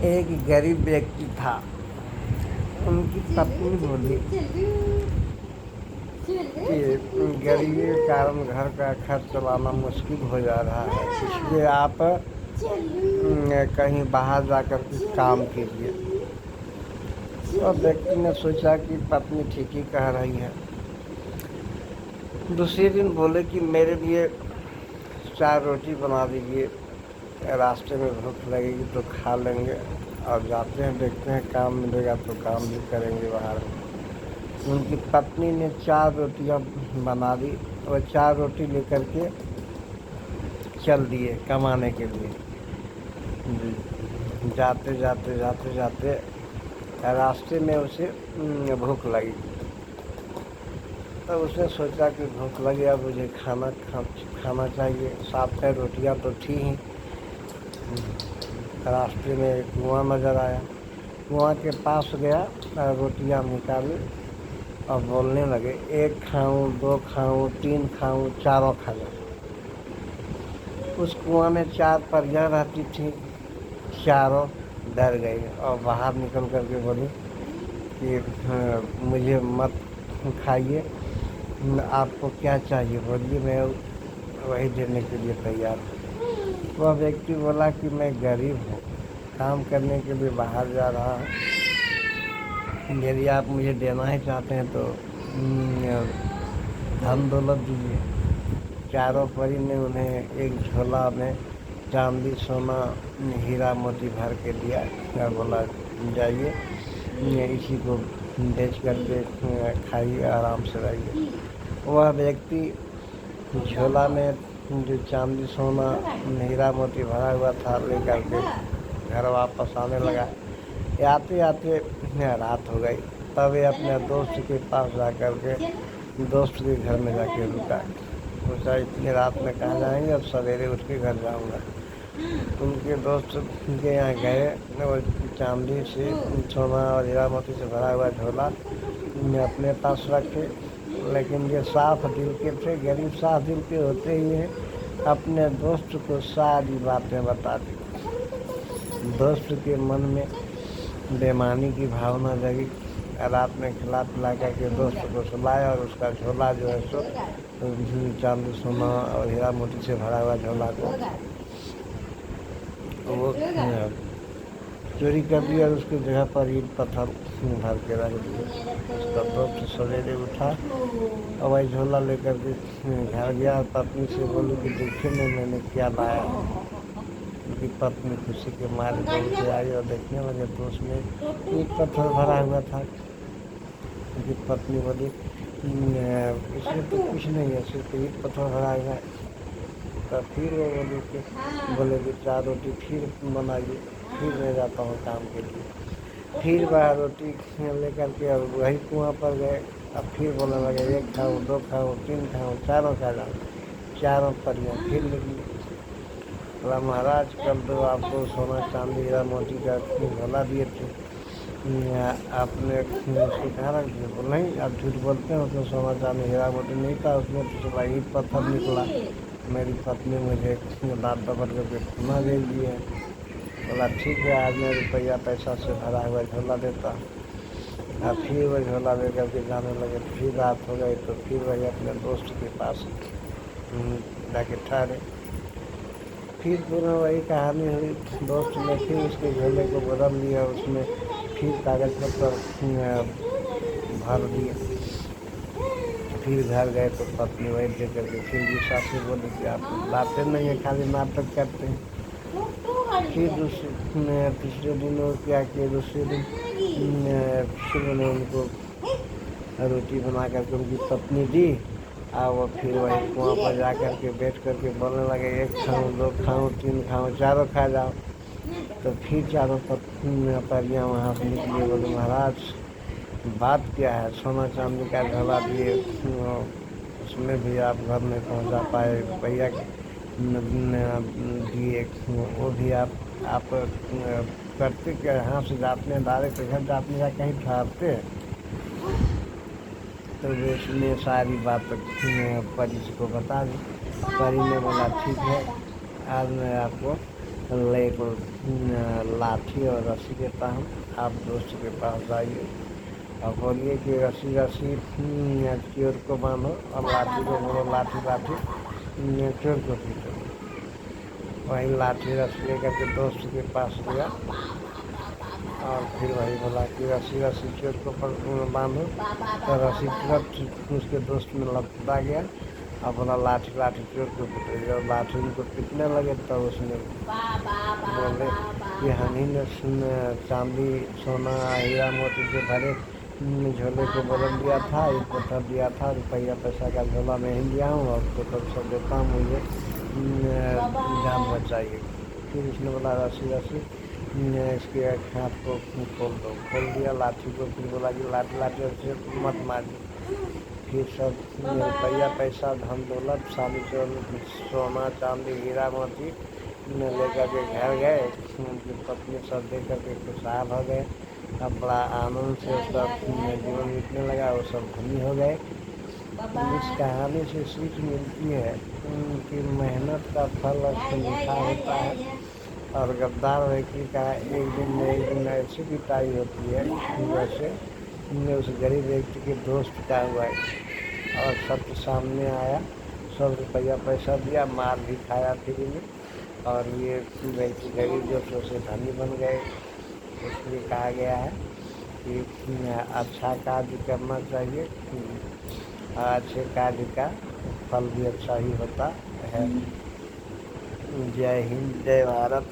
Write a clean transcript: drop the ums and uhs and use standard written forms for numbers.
एक गरीब व्यक्ति था। उनकी पत्नी बोली कि गरीबी के कारण घर का खर्च चलाना मुश्किल हो जा रहा है, इसलिए आप कहीं बाहर जाकर के काम कीजिए। तो व्यक्ति ने सोचा कि पत्नी ठीक ही कह रही है। दूसरे दिन बोले कि मेरे लिए 4 रोटी बना दीजिए, रास्ते में भूख लगेगी तो खा लेंगे, और जाते हैं देखते हैं काम मिलेगा तो काम भी करेंगे बाहर में। उनकी पत्नी ने 4 रोटियां बना दी और 4 रोटी लेकर के चल दिए कमाने के लिए। जाते जाते जाते जाते रास्ते में उसे भूख लगी। तो उसने सोचा कि भूख लगी, अब मुझे खाना चाहिए। 7 रोटियां तो थी ही। रास्ते में एक कुआं नज़र आया। कुआं के पास गया, रोटियां निकाली और बोलने लगे, 1 खाऊं, 2 खाऊं, 3 खाऊं, चारों खा जाऊं। उस कुआं में 4 परियां रहती थी। चारों डर गई और बाहर निकल करके बोली कि मुझे मत खाइए, आपको क्या चाहिए बोलिए, मैं वही देने के लिए तैयार हूँ। वह व्यक्ति बोला कि मैं गरीब हूँ, काम करने के लिए बाहर जा रहा हूँ, यदि आप मुझे देना ही चाहते हैं तो धन दौलत दीजिए। चारों परी ने उन्हें एक झोला में चांदी, सोना, हीरा मोती भर के दिया और बोला, जाइए इसी को बेच करके खाइए, आराम से रहिए। वह व्यक्ति झोला में जो चांदी, सोना, हीरा मोती भरा हुआ था लेकर के घर वापस आने लगा। आते आते रात हो गई। तब वे अपने दोस्त के पास जा कर के दोस्त के घर में जाके रुका। सोचा इतनी रात में कहाँ जाएंगे, अब सवेरे उठ के घर जाऊँगा। उनके दोस्त के यहाँ गए और चांदी से, सोना और हीरा मोती से भरा हुआ झोला अपने पास रखे, लेकिन ये साफ दिल के थे। गरीब साफ दिल के होते ही हैं, अपने दोस्त को सारी बातें बता दी। दोस्त के मन में बेईमानी की भावना जगी। रात में खिला पिला करके दोस्त को सुलाया और उसका झोला जो है सो चांदी, सोना और हीरा मोती से भरा हुआ झोला को वो चोरी कर लिया और उसकी जगह पर ईंट पत्थर भर के रख दिए। उसका दोस्त सवेरे उठा और वही झोला लेकर के घर गया और पत्नी से बोली कि देखिए मैंने क्या लाया। उनकी पत्नी खुशी के मारे दौड़ के आई और देखने लगे तो उसमें ईंट पत्थर भरा हुआ था। उनकी पत्नी बोली, इसमें तो कुछ नहीं है, सिर्फ ईंट पत्थर भरा हुआ है। तो फिर वो बोले कि 4 रोटी फिर बनाइए, फिर मैं जाता हूँ काम के लिए। फिर वह रोटी लेकर के और वही कुआं पर गए। अब फिर बोलने लगे, 1 खाऊँ, 2 खाऊँ, 3 खाऊँ, चारों खा जाऊँ। चारों परियां फिर निकली। बोला, महाराज कल तो आपको सोना, चांदी, हीरा मोती का झोला दिए थे, आपने उसको कहाँ रख दिया? बोला, नहीं आप झूठ बोलते हैं, उसमें सोना, चांदी, हीरा मोती नहीं था, उसमें तो सिर्फ ईंट पत्थर निकला। मेरी पत्नी मुझे दांत दबड़ करके पुनः दे दी है। बोला, ठीक है, आज मैं रुपया पैसा से भरा हुआ झोला देता। अब फिर वह झोला ले करके जाने लगे। फिर रात हो गई तो फिर वही अपने दोस्त के पास जाके ठहरे। फिर पुनः वही कहानी हुई। दोस्त ने फिर उसके झोले को बदल लिया, उसमें फिर कागज पत्र भर दिए। फिर घर गए तो पत्नी वही दे करके फिर भी सासू बोली कि आप लाते नहीं है, खाली नाटक करते हैं। फिर तीसरे दिन वो क्या किया, दूसरे दिन फिर उन्होंने उनको रोटी बना करके उनकी पत्नी दी और वो फिर वही कुआं पर जा कर के बैठ करके बोलने लगे, 1 खाऊँ, 2 खाऊँ, 3 खाऊँ, चारों खा जाओ। तो फिर चारों परियां वहाँ से निकली। बोले, महाराज बात क्या है, सोना चांदी का झोला दिए, उसमें भी आप घर नहीं पहुँचा पाए, रुपया दिए वो भी आप करते क्या, यहाँ से जाते हैं डायरेक्ट घर जाते हैं, कहीं ठहरते हैं? तो उसने सारी बात परी को बता दी। परी ने बोला, ठीक है, आज मैं आपको ले को लाठी और रस्सी देता हूँ, आप दोस्त के पास जाइए और बोलिए कि रस्सी रस्सी चोर को बांधो और लाठी को बोलो लाठी लाठी चोर को पीटो। वही लाठी रस्सी लेकर के दोस्त के पास गया और फिर वही बोला कि रस्सी रस्सी चोर को बांधो, तो रस्सी तुरंत उसके दोस्त में लपटा गया और बोला लाठी लाठी चोर को पीटो। जब लाठी उनको पीटने लगे तब तो उसने बोले कि हम ही ने चांदी सोना हीरा मोती से भरे झोले को बदल दिया था, एक पत्थर दिया था, रुपया पैसा का झोला में ही लिया हूँ और तो तब सब देता हूँ, मुझे जान बचाइए। फिर उसने बोला रस्सी रस्सी इसके हाथ को खोल दो, खोल दिया लाठी को। फिर बोला कि लाठी लाठी से मत मारिए। फिर सब रुपया पैसा धन दौलत शादी सोना चांदी हीरा मोती लेकर के घर गए। उनकी पत्नी सब दे करके खुशहाल हो गए। अब बड़ा आनंद से उसका जीवन बीतने लगा, वो सब धनी हो गए। इस कहानी से सीख मिलती है कि मेहनत का फल मीठा होता है और गद्दार व्यक्ति का एक दिन न एक दिन ऐसी पिटाई होती है जैसे उस गरीब व्यक्ति के दोस्त का हुआ है और सत्य सामने आया, सब रुपया पैसा दिया, मार भी खाया फ्री में और ये व्यक्ति गरीब जो से धनी बन गए। इसलिए कहा गया है कि अच्छा कार्य करना चाहिए, अच्छे कार्य का फल भी अच्छा ही होता है। जय हिंद, जय भारत।